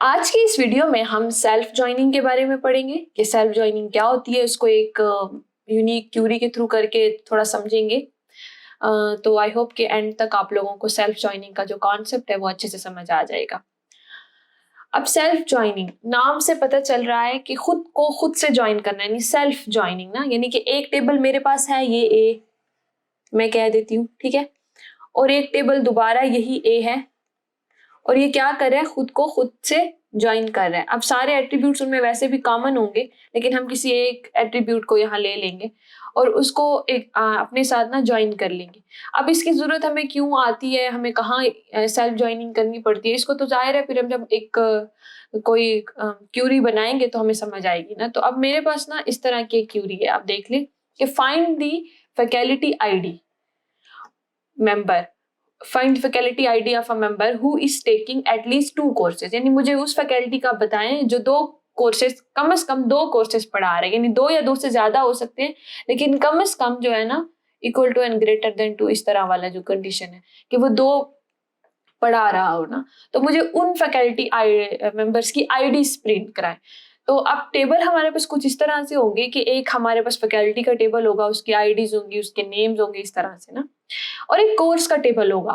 आज की इस वीडियो में हम सेल्फ ज्वाइनिंग के बारे में पढ़ेंगे कि सेल्फ ज्वाइनिंग क्या होती है, उसको एक यूनिक क्यूरी के थ्रू करके थोड़ा समझेंगे। तो आई होप कि एंड तक आप लोगों को सेल्फ ज्वाइनिंग का जो कॉन्सेप्ट है वो अच्छे से समझ आ जाएगा। अब सेल्फ ज्वाइनिंग नाम से पता चल रहा है कि खुद को खुद से ज्वाइन करना, यानी सेल्फ ज्वाइनिंग ना, यानी कि एक टेबल मेरे पास है, ये ए मैं कह देती हूँ, ठीक है, और एक टेबल दोबारा यही ए है और ये क्या कर रहा है, खुद को खुद से ज्वाइन कर रहा है। अब सारे एट्रीब्यूट्स उनमें वैसे भी कॉमन होंगे, लेकिन हम किसी एक एट्रीब्यूट को यहाँ ले लेंगे और उसको एक अपने साथ ना ज्वाइन कर लेंगे। अब इसकी जरूरत हमें क्यों आती है, हमें कहाँ सेल्फ ज्वाइनिंग करनी पड़ती है, इसको तो जाहिर है फिर हम जब एक कोई क्यूरी बनाएंगे तो हमें समझ आएगी ना। तो अब मेरे पास ना इस तरह की क्यूरी है, आप देख लें कि find the faculty ID member, find faculty ID of a member who is taking at least 2 courses, यानी मुझे उस फैकल्टी का बताएं जो 2 कोर्सेज, कम से कम 2 कोर्सेज पढ़ा रहे हैं, यानी 2 या 2 से ज्यादा हो सकते हैं, लेकिन कम से कम जो है ना equal to and greater than 2, इस तरह वाला जो कंडीशन है कि वो 2 पढ़ा रहा हो ना, तो मुझे उन फैकल्टी मेंबर्स की आईडीज प्रिंट कराएं। तो अब टेबल हमारे पास कुछ इस तरह से होंगे कि एक हमारे पास फैकल्टी का टेबल होगा, उसकी आईडीज होंगी, उसके नेम्स होंगे, इस तरह से ना, और एक कोर्स का टेबल होगा,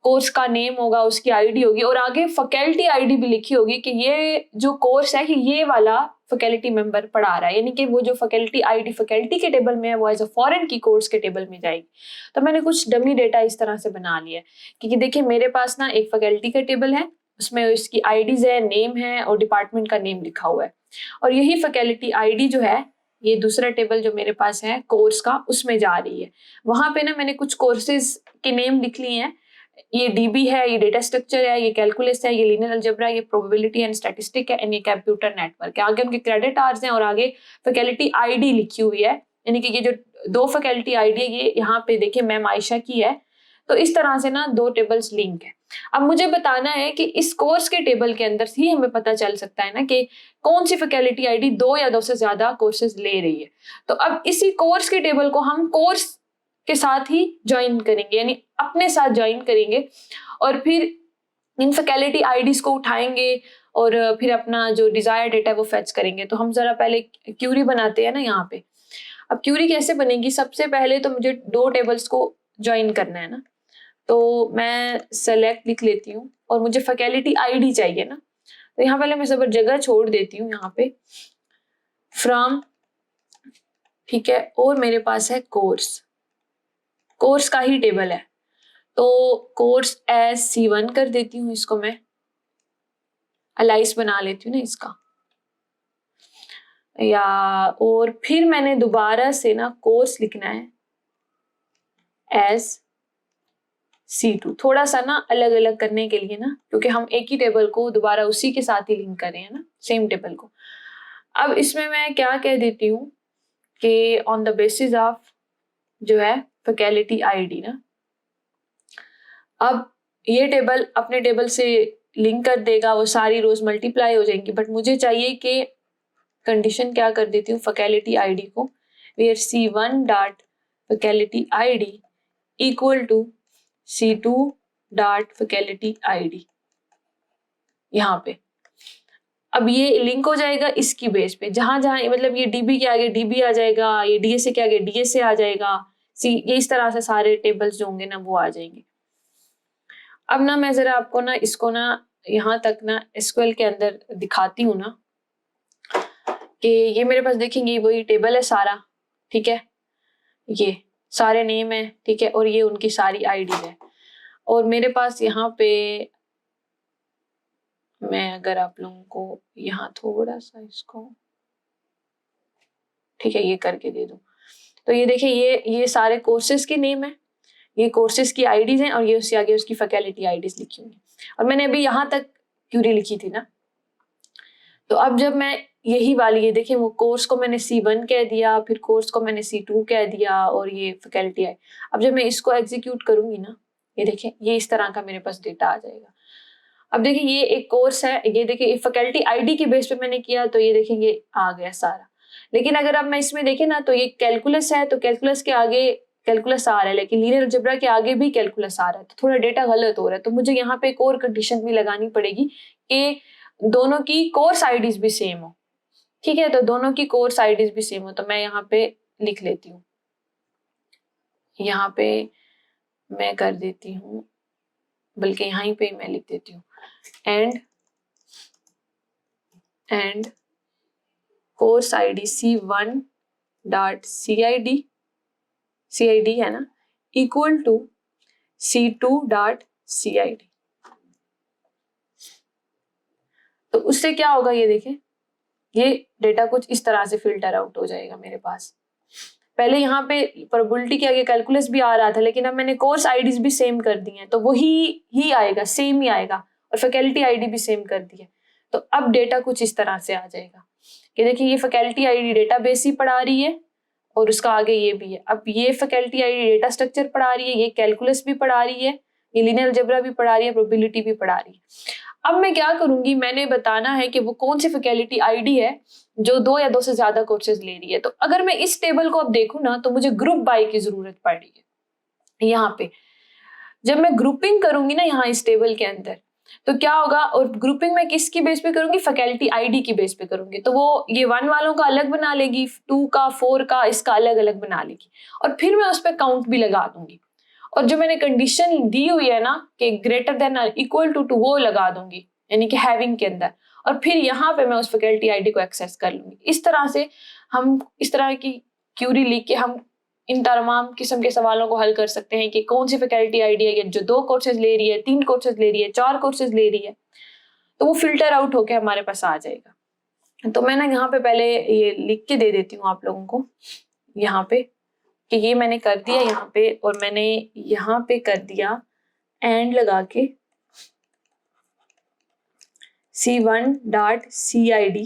कोर्स का नेम होगा, उसकी आईडी होगी और आगे फैकल्टी आईडी भी लिखी होगी कि ये जो कोर्स है कि ये वाला फैकल्टी मेंबर पढ़ा रहा है, यानी कि वो जो फैकल्टी आईडी फैकल्टी के टेबल में है वो एज अ फॉरेन की कोर्स के टेबल में जाएगी। तो मैंने कुछ डमी डेटा इस तरह से बना लिया है क्योंकि देखिए मेरे पास ना एक फैकल्टी का टेबल है, उसमें उसकी आईडीज है, नेम है और डिपार्टमेंट का नेम लिखा हुआ है, और यही फैकल्टी आईडी जो है ये दूसरा टेबल जो मेरे पास है कोर्स का उसमें जा रही है। वहां पे ना मैंने कुछ कोर्सेज के नेम लिख लिए हैं, ये डीबी है, ये डेटा स्ट्रक्चर है, ये कैलकुलस है, ये लीनियर अलजेब्रा है, ये प्रोबेबिलिटी एंड स्टैटिस्टिक है, एंड ये कंप्यूटर नेटवर्क है। आगे उनके क्रेडिट आवर्स हैं और आगे फैकल्टी आईडी लिखी हुई है, यानी कि ये जो 2 फैकल्टी आईडी है ये यहाँ पे देखिए मैम आयशा की है। तो इस तरह से ना 2 टेबल्स लिंक है। अब मुझे बताना है कि इस कोर्स के टेबल के अंदर ही हमें पता चल सकता है ना कि कौन सी फैकल्टी आईडी 2 या 2 से ज्यादा कोर्सेज ले रही है। तो अब इसी कोर्स के टेबल को हम कोर्स के साथ ही ज्वाइन करेंगे, यानी अपने साथ ज्वाइन करेंगे और फिर इन फैकल्टी आईडीज को उठाएंगे और फिर अपना जो डिजायर डेटा है वो फेच करेंगे। तो हम जरा पहले क्यूरी बनाते हैं ना यहाँ पे। अब क्यूरी कैसे बनेगी, सबसे पहले तो मुझे 2 टेबल्स को ज्वाइन करना है ना, तो मैं सेलेक्ट लिख लेती हूँ और मुझे फैकल्टी आईडी चाहिए ना, तो यहाँ पहले मैं सब जगह छोड़ देती हूँ यहाँ पे फ्रॉम, ठीक है, और मेरे पास है कोर्स, कोर्स का ही टेबल है, तो कोर्स एज C1 कर देती हूँ, इसको मैं अलाइस बना लेती हूँ ना इसका, या और फिर मैंने दोबारा से ना कोर्स लिखना है एज C2, थोड़ा सा ना अलग अलग करने के लिए ना, क्योंकि हम एक ही टेबल को दोबारा उसी के साथ ही लिंक कर रहे हैं ना, सेम टेबल को। अब इसमें मैं क्या कह देती हूँ कि ऑन द बेसिस ऑफ जो है फैकल्टी आईडी ना, अब ये टेबल अपने टेबल से लिंक कर देगा, वो सारी रोज मल्टीप्लाई हो जाएंगी, बट मुझे चाहिए कि कंडीशन क्या कर देती हूँ फैकल्टी आईडी को, where C1 dot faculty ID equal to C2 dot faculty ID, यहाँ पे। अब ये लिंक हो जाएगा इसकी बेस पे, जहां जहां मतलब ये डीबी के आगे डीबी आ जाएगा, ये डीएसए के आगे डीएसए आ जाएगा, ये इस तरह से सारे टेबल्स जो होंगे ना वो आ जाएंगे। अब ना मैं जरा आपको ना इसको ना यहाँ तक ना एसक्यूएल के अंदर दिखाती हूँ ना कि ये मेरे पास देखेंगे वही टेबल है सारा, ठीक है, ये सारे नेम है, ठीक है, और ये उनकी सारी आईडी है, और मेरे पास यहाँ पे मैं अगर आप लोगों को यहाँ थोड़ा सा इसको, ठीक है, ये करके दे दूं, तो ये देखिए ये सारे कोर्सेज के नेम है, ये कोर्सेज की आईडीज हैं और ये उससे आगे उसकी फैकल्टी आईडीज लिखी हुई है, और मैंने अभी यहाँ तक क्यूरी लिखी थी ना। तो अब जब मैं यही वाली, ये देखिए वो कोर्स को मैंने C1 कह दिया, फिर कोर्स को मैंने C2 कह दिया और ये फैकल्टी है। अब जब मैं इसको एग्जीक्यूट करूंगी ना, ये देखिए ये इस तरह का मेरे पास डेटा आ जाएगा। अब देखिए ये एक कोर्स है, ये देखिए फैकल्टी आईडी के बेस पे मैंने किया, तो ये देखिए ये आ गया सारा। लेकिन अगर अब मैं इसमें देखे ना तो ये कैलकुलस है, तो कैलकुलस के आगे कैलकुलस आ रहा है, लेकिन लीनियर अलजेब्रा के आगे भी कैलकुलस आ रहा है, तो थोड़ा डेटा गलत हो रहा है। तो मुझे यहाँ पे एक और कंडीशन भी लगानी पड़ेगी कि दोनों की कोर्स आईडीज भी सेम हो, ठीक है, तो दोनों की कोर्स आईडीज भी सेम हो, तो मैं यहाँ पे लिख लेती हूँ, यहाँ पे मैं कर देती हूँ, बल्कि यहाँ पे मैं लिख देती हूँ and course ID C1 dot CID है ना, equal to C2 dot CID। तो उससे क्या होगा, ये देखें, ये डेटा कुछ इस तरह से फिल्टर आउट हो जाएगा मेरे पास। पहले यहाँ पे प्रोबेबिलिटी के आगे कैलकुलस भी आ रहा था, लेकिन अब मैंने कोर्स आईडीज भी सेम कर दी हैं, तो वही ही आएगा, सेम ही आएगा, और फैकल्टी आईडी भी सेम कर दी है। तो अब डेटा कुछ इस तरह से आ जाएगा कि देखिए ये फैकल्टी आईडी डेटाबेस ही पढ़ा रही है, और उसका आगे ये भी है। अब ये फैकल्टी आईडी डेटा स्ट्रक्चर पढ़ा रही है, ये कैलकुलस भी पढ़ा रही है, ये लीनियर अलजेब्रा भी पढ़ा रही है, प्रोबेबिलिटी भी पढ़ा रही है। अब मैं क्या करूंगी, मैंने बताना है कि वो कौन सी फैकल्टी आईडी है जो 2 या 2 से ज्यादा कोर्सेज ले रही है। तो अगर मैं इस टेबल को अब देखूं ना, तो मुझे ग्रुप बाय की जरूरत पड़ रही है। यहाँ पे जब मैं ग्रुपिंग करूंगी ना यहाँ इस टेबल के अंदर, तो क्या होगा, और ग्रुपिंग मैं किसकी बेस पे करूंगी, फैकल्टी आईडी की बेस पे करूंगी। तो वो ये 1 वालों का अलग बना लेगी, 2 का, 4 का, इसका अलग अलग बना लेगी, और फिर मैं उस पर काउंट भी लगा दूंगी। और जो मैंने कंडीशन दी हुई है ना कि ग्रेटर देन और इक्वल टू वो लगा दूंगी, यानी कि हैविंग के अंदर, और फिर यहाँ पे मैं उस फैकल्टी आईडी को एक्सेस कर लूंगी। इस तरह से हम इस तरह की क्यूरी लिख के हम इन तमाम किस्म के सवालों को हल कर सकते हैं कि कौन सी फैकल्टी आईडी है जो 2 कोर्सेज ले रही है, 3 कोर्सेज ले रही है, 4 कोर्सेज ले रही है, तो वो फिल्टर आउट होके हमारे पास आ जाएगा। तो मैं ना यहाँ पे पहले ये लिख के दे देती हूँ आप लोगों को यहाँ पे कि ये मैंने कर दिया यहाँ पे, और मैंने यहाँ पे कर दिया एंड लगा के C1 dot CID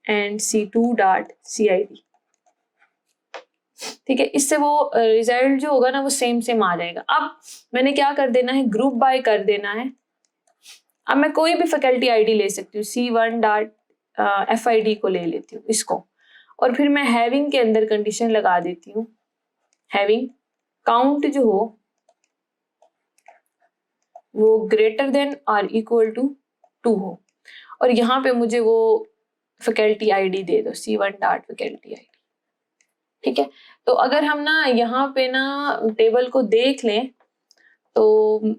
and C2 dot CID, ठीक है। इससे वो रिजल्ट जो होगा ना वो सेम आ जाएगा। अब मैंने क्या कर देना है, ग्रुप बाय कर देना है। अब मैं कोई भी फैकल्टी आईडी ले सकती हूँ, C1 डॉट FID को ले लेती हूँ इसको, और फिर मैं हैविंग के अंदर कंडीशन लगा देती हूँ, हैविंग काउंट जो हो वो ग्रेटर देन और इक्वल टू 2 हो, और यहाँ पे मुझे वो फैकल्टी आईडी दे दो, C1 डॉट फैकल्टी आईडी, ठीक है। तो अगर हम ना यहाँ पे ना टेबल को देख लें, तो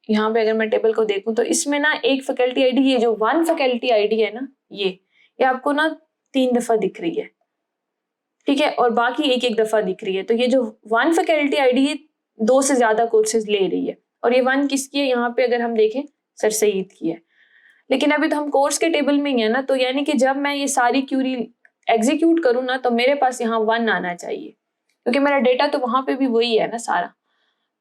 यहाँ पे अगर मैं टेबल को देखूं तो इसमें ना एक फैकल्टी आईडी, ये जो 1 फैकल्टी आईडी है ना, ये आपको ना 3 दफा दिख रही है, ठीक है, और बाकी एक दफा दिख रही है। तो ये जो 1 फैकल्टी आईडी है 2 से ज्यादा कोर्सेज ले रही है, और ये 1 किसकी है, यहाँ पे अगर हम देखें सर सईद की है। लेकिन अभी तो हम कोर्स के टेबल में ही है ना, तो यानी कि जब मैं ये सारी क्यूरी एग्जीक्यूट करूँ ना, तो मेरे पास यहाँ 1 आना चाहिए, क्योंकि मेरा डेटा तो वहां पे भी वही है ना सारा।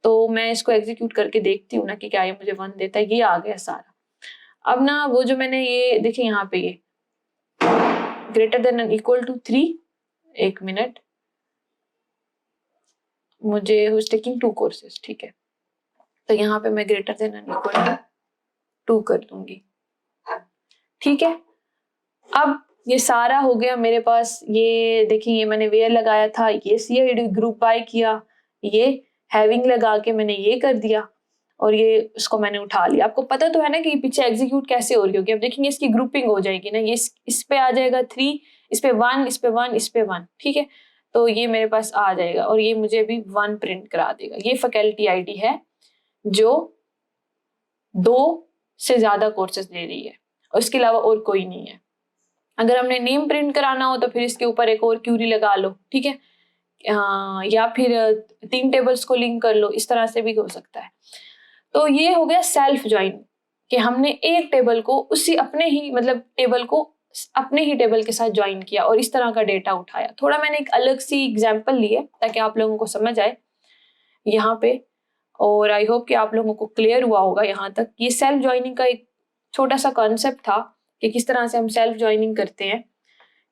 तो मैं इसको एग्जीक्यूट करके देखती हूँ ना कि क्या ये मुझे 1 देता है, ये आ गया सारा। अब ना वो जो मैंने ये देखिए यहाँ पे ये greater than and equal to 3, 1 minute, मुझे हुज टेकिंग 2 कोर्सेज, ठीक है, तो यहाँ पे मैं greater than and equal to 2 कर दूंगी, ठीक है। अब ये सारा हो गया मेरे पास। ये देखिए ये मैंने वेयर लगाया था, ये CID ग्रुप बाय किया, ये हैविंग लगा के मैंने ये कर दिया, और ये उसको मैंने उठा लिया। आपको पता तो है ना कि पीछे एग्जीक्यूट कैसे हो रही होगी। अब देखेंगे इसकी ग्रुपिंग हो जाएगी ना, ये इस पे आ जाएगा 3, इस पे 1, इस पे 1, इस पे 1, ठीक है। तो ये मेरे पास आ जाएगा, और ये मुझे अभी 1 प्रिंट करा देगा। ये फैकल्टी आईडी है जो 2 से ज्यादा कोर्सेज ले रही है, और इसके अलावा और कोई नहीं है। अगर हमने नेम प्रिंट कराना हो तो फिर इसके ऊपर एक और क्यूरी लगा लो, ठीक है, या फिर 3 टेबल्स को लिंक कर लो, इस तरह से भी हो सकता है। तो ये हो गया सेल्फ ज्वाइन, कि हमने एक टेबल को उसी अपने ही मतलब टेबल को अपने ही टेबल के साथ ज्वाइन किया और इस तरह का डेटा उठाया। थोड़ा मैंने एक अलग सी एग्जांपल ली है ताकि आप लोगों को समझ आए यहाँ पे, और आई होप कि आप लोगों को क्लियर हुआ होगा यहाँ तक। ये सेल्फ ज्वाइनिंग का एक छोटा सा कॉन्सेप्ट था कि किस तरह से हम सेल्फ ज्वाइनिंग करते हैं,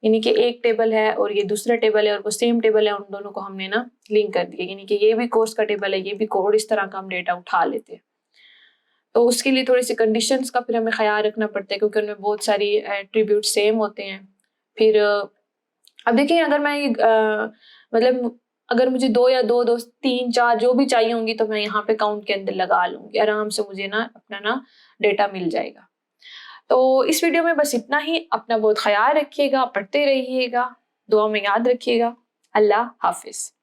यानी कि एक टेबल है और ये दूसरा टेबल है और वो सेम टेबल है, उन दोनों को हमने ना लिंक कर दिया, यानी कि ये भी कोर्स का टेबल है, ये भी कोड, इस तरह का हम डेटा उठा लेते हैं। तो उसके लिए थोड़ी सी कंडीशंस का फिर हमें ख्याल रखना पड़ता है, क्योंकि उनमें बहुत सारी एट्रीब्यूट सेम होते हैं। फिर अब देखिए अगर मैं मतलब अगर मुझे 2 या 2, 2, 3, 4 जो भी चाहिए होंगी तो मैं यहाँ पे काउंट के अंदर लगा लूंगी, आराम से मुझे ना अपना ना डेटा मिल जाएगा। तो इस वीडियो में बस इतना ही। अपना बहुत ख्याल रखिएगा, पढ़ते रहिएगा, दुआ में याद रखिएगा। अल्लाह हाफिज़।